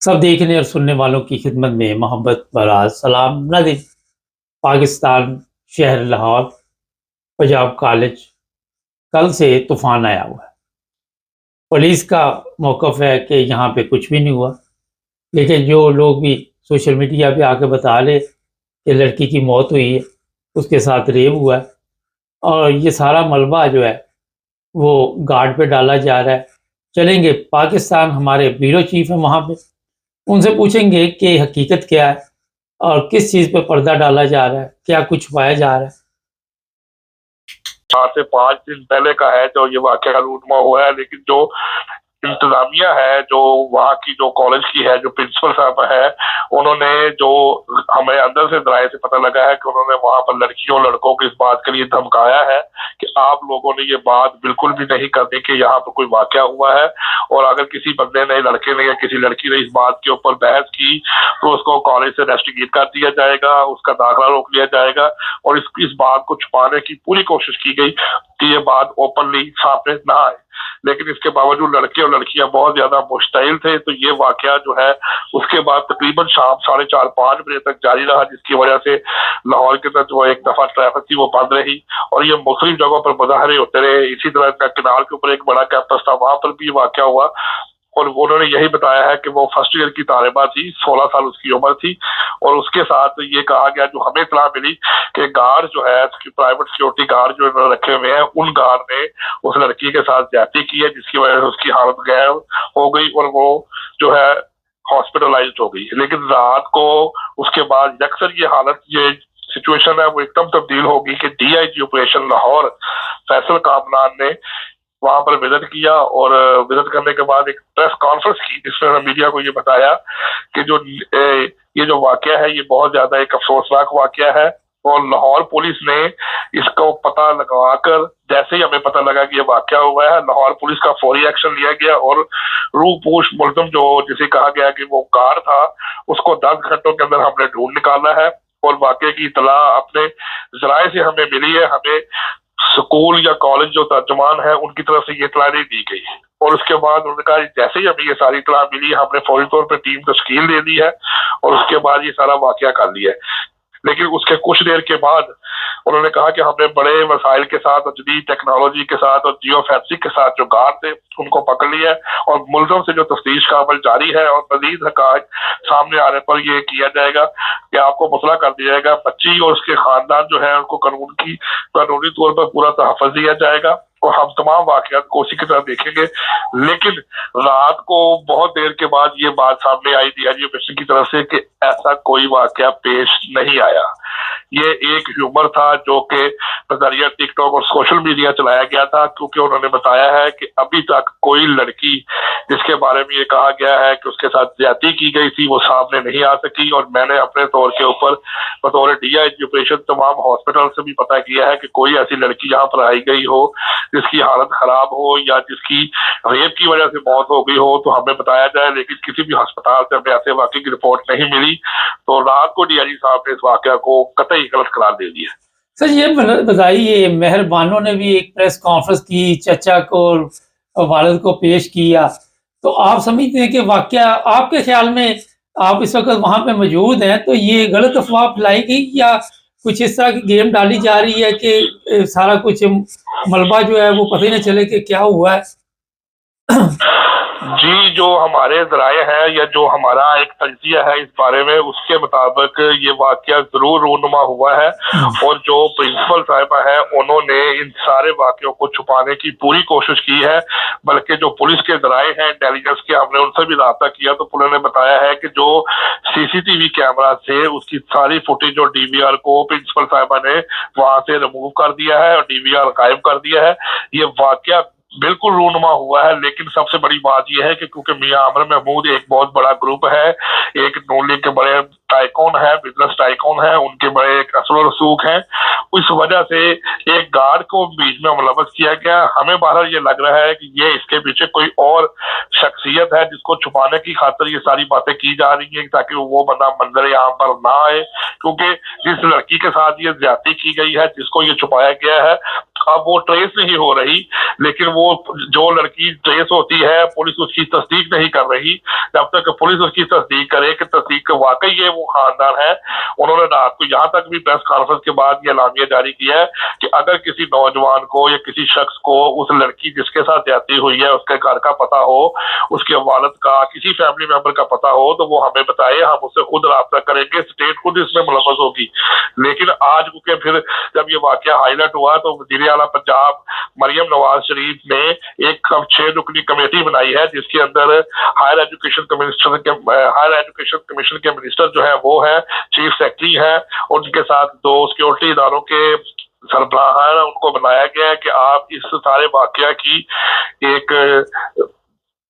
सब देखने और सुनने वालों की खिदमत में मोहब्बत भरा सलाम नाज़रीन। पाकिस्तान शहर लाहौर पंजाब कॉलेज कल से तूफान आया हुआ है। पुलिस का मौक़िफ़ है कि यहाँ पे कुछ भी नहीं हुआ, लेकिन जो लोग भी सोशल मीडिया पे आके बता रहे कि लड़की की मौत हुई है, उसके साथ रेप हुआ है और ये सारा मलबा जो है वो गार्ड पे डाला जा रहा है। चलेंगे पाकिस्तान, हमारे ब्यूरो चीफ हैं वहाँ पे, उनसे पूछेंगे कि हकीकत क्या है और किस चीज़ पे पर्दा डाला जा रहा है, क्या कुछ छुपाया जा रहा है। 4 से 5 दिन पहले का है जो ये वाकया रूनमा हुआ है, लेकिन जो इंतजामिया है, जो वहाँ की जो कॉलेज की है, जो प्रिंसिपल साहब है, उन्होंने जो हमें अंदर से दराये से पता लगा है कि उन्होंने वहाँ पर लड़कियों लड़कों को इस बात के लिए धमकाया है कि आप लोगों ने ये बात बिल्कुल भी नहीं करनी कि यहाँ पर कोई वाकया हुआ है, और अगर किसी बंदे ने, लड़के ने या किसी लड़की ने इस बात के ऊपर बहस की तो उसको कॉलेज से रेस्टिकेट कर दिया जाएगा, उसका दाखिला रोक लिया जाएगा। और इस बात को छुपाने की पूरी कोशिश की गई कि ये बात ओपनली सामने ना आए, लेकिन इसके बावजूद लड़के और लड़कियां बहुत ज्यादा मुश्तइल थे। तो ये वाकया जो है उसके बाद तकरीबन शाम 4:30-5 बजे तक जारी रहा, जिसकी वजह से लाहौर के अंदर जो एक दफा ट्रैफिक थी वो बंद रही और ये मुख्तलिफ जगहों पर मुजाहरे होते रहे। इसी तरह किनार के ऊपर एक बड़ा कैंपस था, वहां पर भी वाकया हुआ और उन्होंने यही बताया है कि वो फर्स्ट ईयर की तालिबा थी, 16 साल उसकी उम्र थी। और उसके साथ ये कहा गया, जो हमें इत्तला मिली, कि गार्ड जो है, प्राइवेट सिक्योरिटी गार्ड जो इन्होंने रखे हुए हैं, उन गार्ड ने उस लड़की के साथ ज्यादती की है, जिसकी वजह से उसकी हालत गैर हो गई और वो जो है हॉस्पिटलाइज्ड हो गई। लेकिन रात को उसके बाद अक्सर ये हालत, ये सिचुएशन है वो एकदम तब्दील होगी कि DIG ऑपरेशन लाहौर फैसल कामरान ने वहां पर विजिट किया और विजिट करने के बाद एक प्रेस कॉन्फ्रेंस की, जिसमें मीडिया को ये बताया कि ये जो वाकया है ये बहुत ज्यादा एक अफसोसनाक वाकया है। और लाहौर पुलिस ने इसको पता लगाकर, जैसे ही हमें पता लगा कि ये वाकया हुआ है, लाहौर पुलिस का फौरी एक्शन लिया गया और रूपोश मुल्ज़िम, जो जिसे कहा गया कि वो कार था, उसको 10 घंटों के अंदर हमने ढूंढ निकाला है। और वाकये की इतला अपने जराये से हमें मिली है, हमें स्कूल या कॉलेज जो तर्जुमान है उनकी तरफ से ये इतला नहीं दी गई। और उसके बाद उन्होंने कहा जैसे ही हमें ये सारी इतला मिली, हमने फौरी तौर पर टीम तश्कील दे दी है और उसके बाद ये सारा वाकया कर लिया है। लेकिन उसके कुछ देर के बाद उन्होंने कहा कि हमने बड़े वसाइल के साथ और जदीद टेक्नोलॉजी के साथ और जियो फैंसिक के साथ जो गार्ड थे उनको पकड़ लिया है और मुल्ज़िम से जो तफ्तीश का अमल जारी है और मज़ीद हक़ाइक़ सामने आने पर यह किया जाएगा कि आपको मुतला कर दिया जाएगा। बच्ची और उसके खानदान जो है उनको कानूनी तौर पर पूरा तहफ़्फ़ुज़ दिया जाएगा और हम तमाम वाक़यात को उसी की तरह देखेंगे। लेकिन रात को बहुत देर के बाद ये बात सामने आई DIG ऑपरेशन की तरफ से कि ऐसा कोई वाक़या पेश नहीं आया। ये एक ह्यूमर था जो कि नजरिया टिकटॉक और सोशल मीडिया चलाया गया था, क्योंकि उन्होंने बताया है कि अभी तक कोई लड़की जिसके बारे में ये कहा गया है कि उसके साथ ज्यादती की गई थी वो सामने नहीं आ सकी। और मैंने अपने तौर के ऊपर बतौर DIG ऑपरेशन तमाम हॉस्पिटल से भी पता किया है कि कोई ऐसी लड़की यहाँ पर आई गई हो जिसकी हालत खराब हो या जिसकी रेप की वजह से मौत हो गई हो तो हमें बताया जाए, लेकिन किसी भी अस्पताल से हमें ऐसे वाकये की रिपोर्ट नहीं मिली। तो रात को DIG साहब ने इस वाकया को कतई गलत करार दे दिया। सर ये बताइए, मेहर बानो ने भी एक प्रेस कॉन्फ्रेंस की, चचा को और वालिद को पेश किया, तो आप समझते हैं कि वाकया, आपके ख्याल में, आप इस वक्त वहां पे मौजूद हैं, तो ये गलत अफवाह फैलाई गई या कुछ इस तरह की गेम डाली जा रही है कि सारा कुछ मलबा जो है वो पता ही नहीं चले कि क्या हुआ है? जी, जो हमारे ज़राए हैं या जो हमारा एक तज्ज़िया है इस बारे में, उसके मुताबिक ये वाकया ज़रूर रूनुमा हुआ है और जो प्रिंसिपल साहिबा है उन्होंने इन सारे वाकयों को छुपाने की पूरी कोशिश की है। बल्कि जो पुलिस के ज़राए हैं इंटेलिजेंस के, हमने उनसे भी राब्ता किया तो पुलिस ने बताया है कि जो CCTV कैमरा थे उसकी सारी फुटेज और DVR को प्रिंसिपल साहिबा ने वहां से रिमूव कर दिया है और DVR गायब कर दिया है। ये वाकया बिल्कुल रूनुमा हुआ है। लेकिन सबसे बड़ी बात यह है कि क्योंकि मियां अमर महमूद एक बहुत बड़ा ग्रुप है, ایک نون لیگ کے بڑے ٹائکون ہیں, بزنس ٹائکون ہیں, ان کے بڑے ایک اثر و رسوخ ہیں. اس وجہ سے ایک گارڈ کو بیچ میں ملوث کیا گیا. ہمیں بہرحال یہ لگ رہا ہے کہ یہ اس کے پیچھے کوئی اور شخصیت ہے جس کو چھپانے کی خاطر یہ ساری باتیں کی جا رہی ہیں تاکہ وہ بندہ منظر عام پر نہ آئے, کیونکہ جس لڑکی کے ساتھ یہ زیادتی کی گئی ہے, جس کو یہ چھپایا گیا ہے, اب وہ ٹریس نہیں ہو رہی, لیکن وہ جو لڑکی ٹریس ہوتی ہے پولیس اس کی تصدیق نہیں کر رہی. جب تک پولیس اس کی تصدیق کرے کہ تصدیق واقعی یہ وہ خاندان ہے. انہوں نے رات کو یہاں تک بھی پریس کانفرنس کے بعد یہ اعلامیہ جاری کیا ہے کہ اگر کسی نوجوان کو یا کسی شخص کو اس لڑکی جس کے ساتھ زیادتی ہوئی ہے اس کے گھر کا پتہ ہو, اس کے والد کا, کسی فیملی ممبر کا پتہ ہو, تو وہ ہمیں بتائے, ہم اس سے خود رابطہ کریں گے, اسٹیٹ خود اس میں ملوث ہوگی. لیکن آج کیونکہ پھر جب یہ واقعہ ہائی لائٹ ہوا تو وزیر اعلیٰ پنجاب مریم نواز شریف نے ایک 6 رکنی کمیٹی بنائی ہے جس کے اندر ہائر ایجوکیشن کمیشن کے منسٹر جو ہے وہ ہے, چیف سیکرٹری ہے, اور ان کے ساتھ 2 سیکورٹی اداروں کے سربراہ ہیں. ان کو بنایا گیا ہے کہ آپ اس سارے واقعہ کی ایک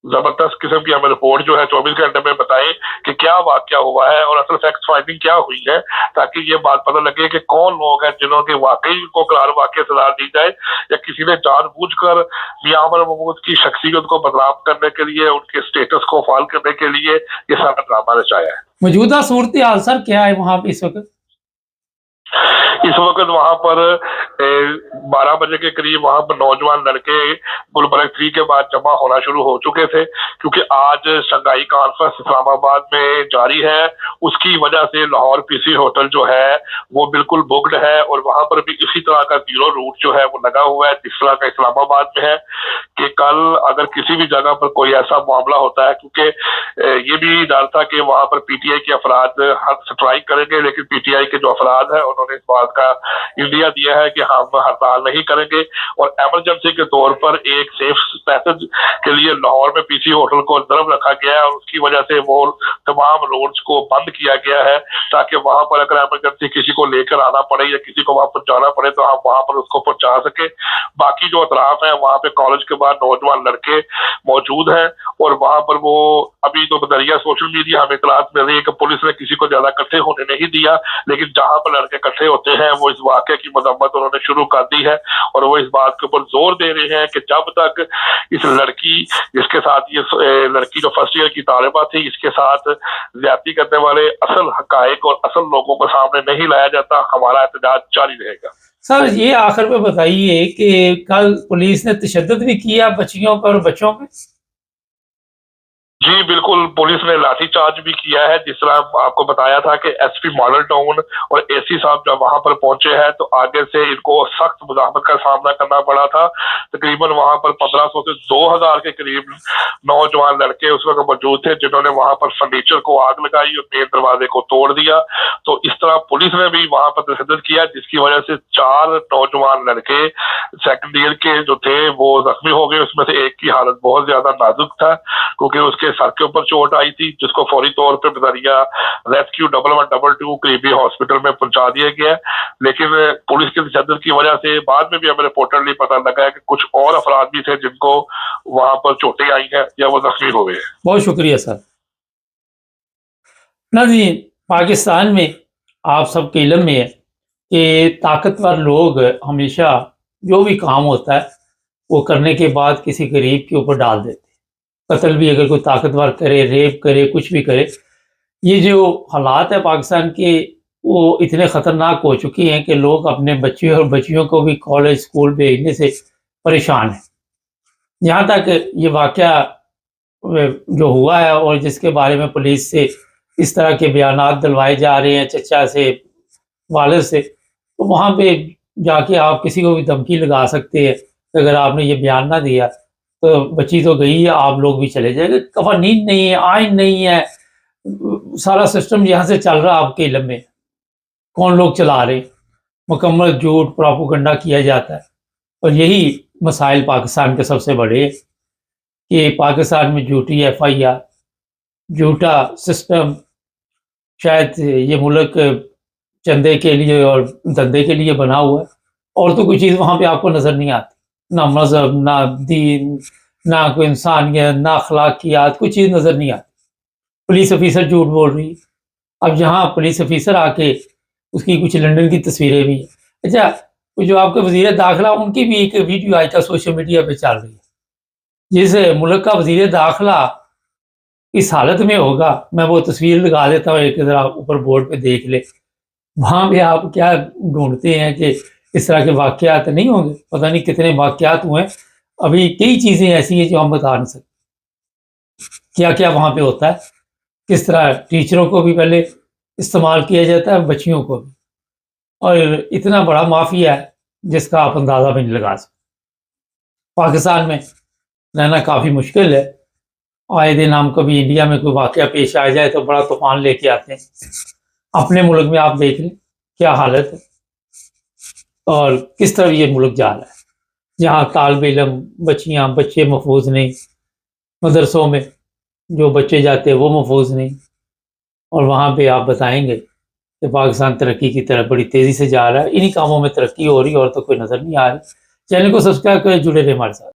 زبردست قسم کی ہمیں رپورٹ جو ہے 24 گھنٹے میں بتائیں کہ کیا واقعہ ہوا ہے اور اصل فیکٹ فائنڈنگ کیا ہوئی ہے, تاکہ یہ بات پتہ لگے کہ کون لوگ ہیں جنہوں کے واقعی کو قرار واقعہ سزا دی جائے, یا کسی نے جان بوجھ کر میاں عمر محمود کی شخصیت کو بدنام کرنے کے لیے, ان کے اسٹیٹس کو فال کرنے کے لیے یہ سارا ڈرامہ رچایا ہے. موجودہ صورتحال سر کیا ہے وہاں پہ اس وقت؟ اس وقت وہاں پر 12 بجے کے قریب وہاں پر نوجوان لڑکے گلبرگ 3 کے بعد جمع ہونا شروع ہو چکے تھے, کیونکہ آج شنگھائی کانفرنس اسلام آباد میں جاری ہے. اس کی وجہ سے لاہور پی سی ہوٹل جو ہے وہ بالکل بکڈ ہے, اور وہاں پر بھی اسی طرح کا 0 روٹ جو ہے وہ لگا ہوا ہے جس طرح کا اسلام آباد میں ہے, کہ کل اگر کسی بھی جگہ پر کوئی ایسا معاملہ ہوتا ہے, کیونکہ یہ بھی ڈر تھا کہ وہاں پر پی ٹی آئی کے افراد سٹرائک کریں گے, لیکن پی ٹی آئی کے جو افراد ہیں انہوں نے اس بات کا انڈیا دیا ہے کہ ہم ہڑتال نہیں کریں گے, اور ایمرجنسی کے طور پر ایک سیف پیسج کے لیے لاہور میں پی سی ہوٹل کو ضرب رکھا گیا ہے, اور اس کی وجہ سے وہ تمام روڈز کو بند کیا گیا ہے تاکہ وہاں پر اگر ایمرجنسی کسی کو لے کر آنا پڑے یا کسی کو وہاں پہنچانا پڑے تو ہم وہاں پر اس کو پہنچا سکیں. باقی جو اطراف ہیں وہاں پہ کالج کے بعد نوجوان لڑکے موجود ہیں, اور وہاں پر وہ ابھی تو ذریعہ سوشل میڈیا ہمیں اطلاعات مل رہی ہے کہ پولیس نے کسی کو زیادہ اکٹھے ہونے نہیں دیا, لیکن جہاں پر لڑکے اکٹھے ہوتے ہیں وہ اس واقعے کی مذمت انہوں نے شروع کر دی ہے, اور وہ اس بات کے اوپر زور دے رہے ہیں کہ جب تک اس لڑکی جس کے ساتھ یہ لڑکی جو فرسٹ ایئر کی طالبہ تھی اس کے ساتھ زیادتی کرنے والے اصل حقائق اور اصل لوگوں کو سامنے نہیں لایا جاتا, ہمارا احتجاج جاری رہے گا. سر یہ آخر میں بتائیے کہ کل پولیس نے تشدد بھی کیا بچیوں پر اور بچوں پہ؟ جی بالکل, پولیس نے لاٹھی چارج بھی کیا ہے. جس طرح آپ کو بتایا تھا کہ ایس پی ماڈل ٹاؤن اور اے سی صاحب جب وہاں پر پہنچے ہیں تو آگے سے ان کو سخت مزاحمت کا سامنا کرنا پڑا تھا. تقریباً وہاں پر 1500 سے 2000 کے قریب نوجوان لڑکے اس وقت موجود تھے جنہوں نے وہاں پر فرنیچر کو آگ لگائی اور مین دروازے کو توڑ دیا. تو اس طرح پولیس نے بھی وہاں پر تشدد کیا, جس کی وجہ سے 4 نوجوان لڑکے سیکنڈ ایئر کے جو تھے وہ زخمی ہو گئے. اس میں سے ایک کی حالت بہت زیادہ نازک تھا کیونکہ اس کے سر کے اوپر چوٹ آئی تھی, جس کو فوری طور پہ بذریعہ ریسکیو 1122 قریبی ہاسپٹل میں پہنچا دیا گیا. لیکن پولیس کے تشدد کی وجہ سے بعد میں بھی ہمیں رپورٹرلی پتہ لگا ہے کہ کچھ اور افراد بھی تھے جن کو وہاں پر چوٹیں آئی ہیں یا وہ زخمی ہوئے ہیں. بہت شکریہ سر. ناظرین, پاکستان میں آپ سب کے علم میں ہے کہ طاقتور لوگ ہمیشہ جو بھی کام ہوتا ہے وہ کرنے کے بعد کسی غریب کے اوپر ڈال دیتے. قتل بھی اگر کوئی طاقتور کرے, ریپ کرے, کچھ بھی کرے. یہ جو حالات ہے پاکستان کے وہ اتنے خطرناک ہو چکی ہیں کہ لوگ اپنے بچے اور بچیوں کو بھی کالج اسکول بھیجنے سے پریشان ہیں. یہاں تک یہ واقعہ جو ہوا ہے اور جس کے بارے میں پولیس سے اس طرح کے بیانات دلوائے جا رہے ہیں چچا سے, والد سے, تو وہاں پہ جا کے آپ کسی کو بھی دھمکی لگا سکتے ہیں کہ اگر آپ نے یہ بیان نہ دیا تو بچی تو گئی ہے, آپ لوگ بھی چلے جائیں گے. قوانین نہیں ہے, آئین نہیں ہے, سارا سسٹم یہاں سے چل رہا آپ کے علم میں. کون لوگ چلا رہے, مکمل جھوٹ پروپیگنڈا کیا جاتا ہے. اور یہی مسائل پاکستان کے سب سے بڑے ہیں کہ پاکستان میں جھوٹی ایف آئی آر, جھوٹا سسٹم. شاید یہ ملک چندے کے لیے اور دھندے کے لیے بنا ہوا ہے, اور تو کوئی چیز وہاں پہ آپ کو نظر نہیں آتی. نہ مذہب, نہ دین, نہ کوئی انسانیت, نہ اخلاقیات, کوئی چیز نظر نہیں آتی. पुलिस ऑफिसर झूठ बोल रही है। अब यहाँ पुलिस ऑफिसर आके उसकी कुछ लंदन की तस्वीरें भी हैं। अच्छा, वो जो आपके वजीर दाखिला, उनकी भी एक वीडियो आज तक सोशल मीडिया पे चल रही है। जिस मुल्क का वजीर दाखिला इस हालत में होगा, मैं वो तस्वीर लगा देता हूँ, एक ज़रा ऊपर बोर्ड पे देख ले। वहाँ पे आप क्या ढूंढते हैं कि इस तरह के वाक़यात नहीं होंगे? पता नहीं कितने वाक़यात हुए हैं। अभी कई चीज़ें ऐसी हैं जो हम बता नहीं सकते। क्या क्या वहाँ पे होता है, किस तरह टीचरों को भी पहले इस्तेमाल किया जाता है, बच्चियों को भी, और इतना बड़ा माफिया है जिसका आप अंदाज़ा भी नहीं लगा सकते। पाकिस्तान में रहना काफ़ी मुश्किल है। आए दिन हम कभी इंडिया में कोई वाक़या पेश आ जाए तो बड़ा तूफान लेके आते हैं। अपने मुल्क में आप देख लें क्या हालत है और किस तरह ये मुल्क जा रहा है, जहाँ तालिब इल्म, बच्चियाँ, बच्चे महफूज नहीं, मदरसों में जो बच्चे जाते हैं वो महफूज नहीं, और वहाँ पे आप बताएंगे कि पाकिस्तान तरक्की की तरफ बड़ी तेज़ी से जा रहा है। इन्हीं कामों में तरक्की हो रही है और तो कोई नज़र नहीं आ रही। चैनल को सब्सक्राइब करें, जुड़े रहे हमारे साथ।